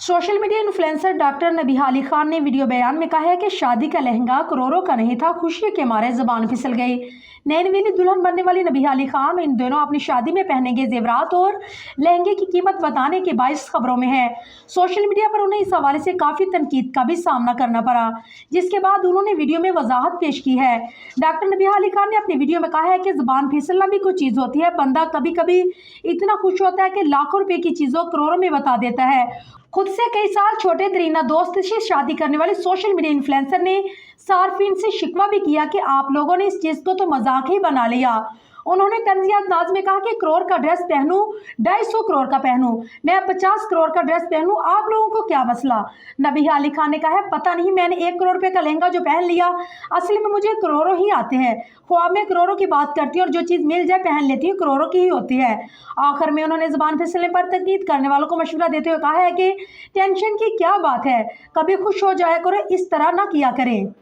Social media influencer doctor Nabiha Ali Khan ने video बयान में कहा है कि शादी का लहंगा करोड़ों का नहीं था, खुशी के मारे जुबान फिसल गई। नई नवेली दुल्हन बनने वाली नबीहा अली खान इन दिनों अपनी शादी में पहनेंगे जेवरात और लहंगे की कीमत बताने के बाइस खबरों में है। सोशल मीडिया पर उन्हें इस हवाले से काफ़ी तनकीद का भी सामना करना पड़ा, जिसके बाद उन्होंने वीडियो में वजाहत पेश की है। डॉक्टर नबीहा अली खान ने अपनी वीडियो में कहा है कि जुबान फिसलना भी कोई चीज़ होती है। बंदा कभी कभी इतना खुश होता है कि लाखों रुपए की चीज़ों करोड़ों में बता देता है। खुद से कई साल छोटे दरीना दोस्त से शादी करने वाले सोशल मीडिया इन्फ्लुएंसर ने सार्फिन से शिकवा भी किया कि आप लोगों ने इस चीज को तो मजाक ही बना लिया। उन्होंने तंजिया अंदाज में कहा कि करोड़ का ड्रेस पहनूं, 250 करोड़ का पहनूं, मैं 50 करोड़ का ड्रेस पहनूं, आप लोगों को क्या मसला। नबीहा अली खान ने कहा है, पता नहीं मैंने 1 करोड़ रुपए का लहंगा जो पहन लिया, असली में मुझे करोड़ों ही आते हैं। ख्वाब में करोड़ों की बात करती है और जो चीज़ मिल जाए पहन लेती है, करोड़ों की ही होती है। आखिर में उन्होंने जुबान फिसलने पर तनकीद करने वालों को मशवरा देते हुए कहा है कि टेंशन की क्या बात है, कभी खुश हो जाया करो, इस तरह ना किया करें।